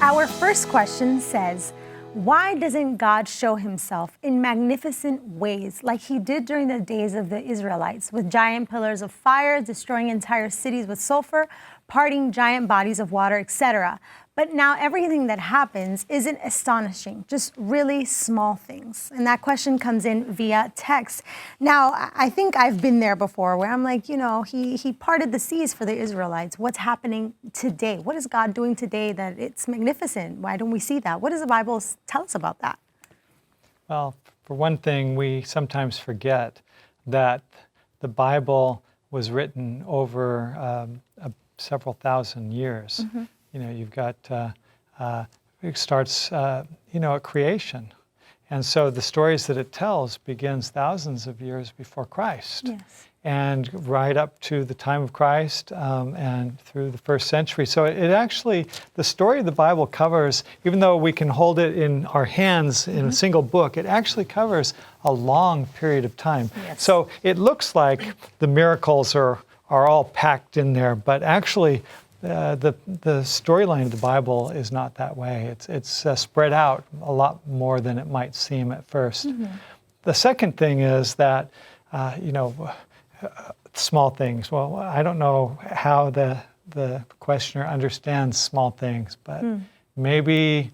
Our first question says, why doesn't God show himself in magnificent ways like he did during the days of the Israelites, with giant pillars of fire, destroying entire cities with sulfur, parting giant bodies of water, etc.? But now everything that happens isn't astonishing, just really small things. And that question comes in via text. Now, I think I've been there before where I'm like, he parted the seas for the Israelites. What's happening today? What is God doing today that it's magnificent? Why don't we see that? What does the Bible tell us about that? Well, for one thing, we sometimes forget that the Bible was written over several thousand years. Mm-hmm. You've got, it starts, at creation. And so the stories that it tells begins thousands of years before Christ. Yes. And right up to the time of Christ and through the first century. So it actually, the story of the Bible covers, even though we can hold it in our hands in a single book, it actually covers a long period of time. Yes. So it looks like the miracles are all packed in there, but actually, the storyline of the Bible is not that way. It's spread out a lot more than it might seem at first. Mm-hmm. The second thing is that, small things. Well, I don't know how the questioner understands small things, but maybe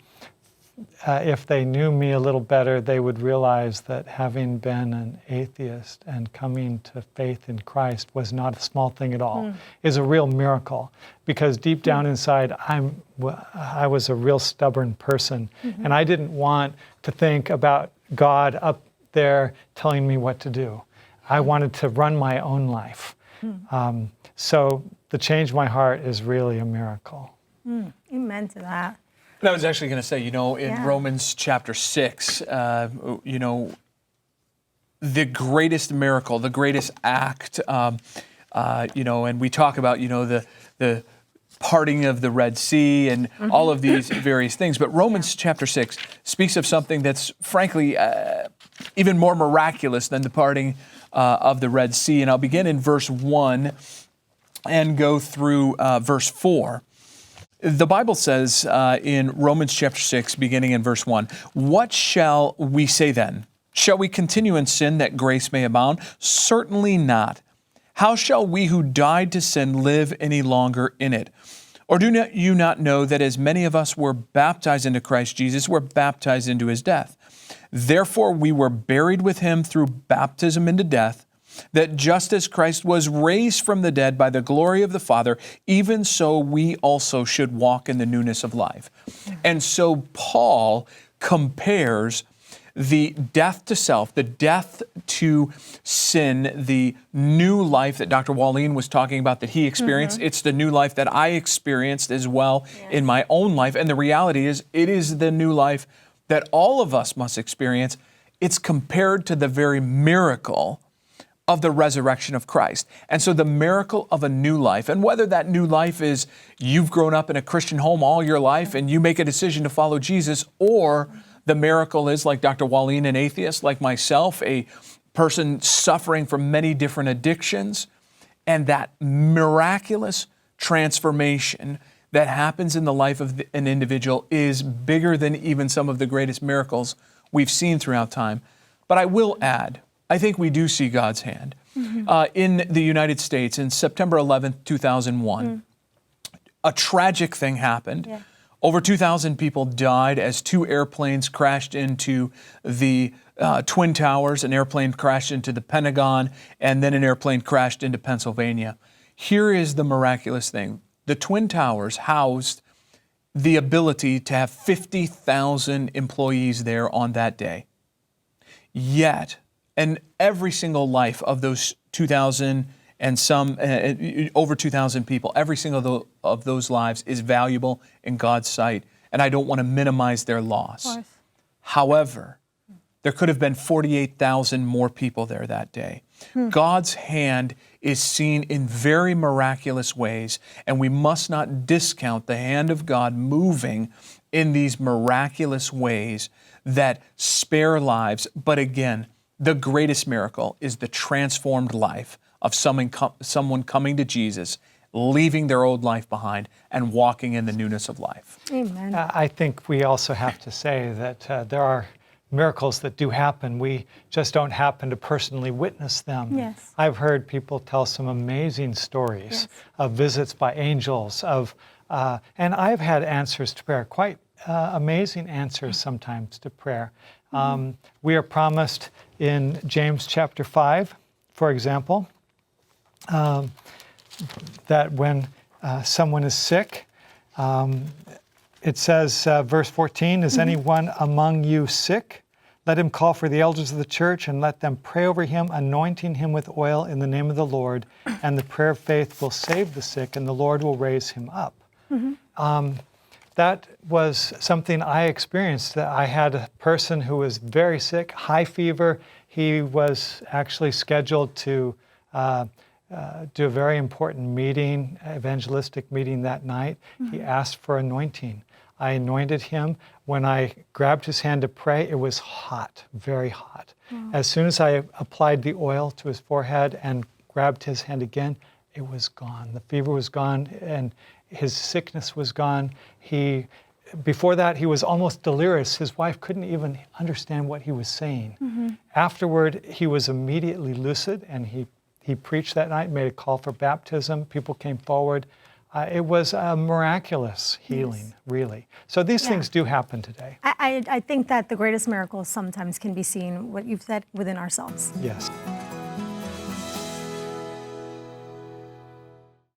if they knew me a little better, they would realize that having been an atheist and coming to faith in Christ was not a small thing at all. Is a real miracle, because deep down inside, I was a real stubborn person, and I didn't want to think about God up there telling me what to do. I wanted to run my own life. So the change of my heart is really a miracle. Amen to that. And I was actually going to say, in Romans chapter 6, the greatest miracle, the greatest act, and we talk about, the parting of the Red Sea and all of these various things. But Romans chapter 6 speaks of something that's frankly even more miraculous than the parting of the Red Sea. And I'll begin in verse 1 and go through verse 4. The Bible says in Romans chapter 6, beginning in verse 1, "What shall we say then? Shall we continue in sin that grace may abound? Certainly not. How shall we who died to sin live any longer in it? Or do you not know that as many of us were baptized into Christ Jesus, were baptized into his death? Therefore we were buried with him through baptism into death, that just as Christ was raised from the dead by the glory of the Father, even so we also should walk in the newness of life." And so Paul compares the death to self, the death to sin, the new life that Dr. Wallin was talking about that he experienced. It's the new life that I experienced as well in my own life. And the reality is, it is the new life that all of us must experience. It's compared to the very miracle of the resurrection of Christ. And so the miracle of a new life, and whether that new life is you've grown up in a Christian home all your life and you make a decision to follow Jesus, or the miracle is, like Dr. Wallin, an atheist, like myself, a person suffering from many different addictions, and that miraculous transformation that happens in the life of an individual is bigger than even some of the greatest miracles we've seen throughout time. But I will add, I think we do see God's hand. In the United States, in September 11th, 2001, a tragic thing happened. Yeah. Over 2,000 people died as two airplanes crashed into the Twin Towers. An airplane crashed into the Pentagon, and then an airplane crashed into Pennsylvania. Here is the miraculous thing. The Twin Towers housed the ability to have 50,000 employees there on that day. Yet, and every single life of those 2,000 and some, over 2,000 people, every single of those lives is valuable in God's sight, and I don't want to minimize their loss. However, there could have been 48,000 more people there that day. God's hand is seen in very miraculous ways, and we must not discount the hand of God moving in these miraculous ways that spare lives. But again, the greatest miracle is the transformed life of someone coming to Jesus leaving their old life behind and walking in the newness of life. Amen. I think we also have to say that there are miracles that do happen. We just don't happen to personally witness them. Yes. I've heard people tell some amazing stories Yes. of visits by angels, and I've had answers to prayer, quite amazing answers sometimes to prayer. We are promised in James chapter 5, for example, that when someone is sick, it says, verse 14, is anyone among you sick? Let him call for the elders of the church and let them pray over him, anointing him with oil in the name of the Lord. And the prayer of faith will save the sick, and the Lord will raise him up. That was something I experienced. I had a person who was very sick, high fever. He was actually scheduled to do a very important meeting, evangelistic meeting that night. He asked for anointing. I anointed him. When I grabbed his hand to pray, it was hot, very hot. As soon as I applied the oil to his forehead and grabbed his hand again, it was gone. The fever was gone and his sickness was gone. Before that, he was almost delirious. His wife couldn't even understand what he was saying. Afterward, he was immediately lucid, and he preached that night, made a call for baptism. People came forward. It was a miraculous healing, really. So these things do happen today. I think that the greatest miracles sometimes can be seen, what you've said, within ourselves. Yes.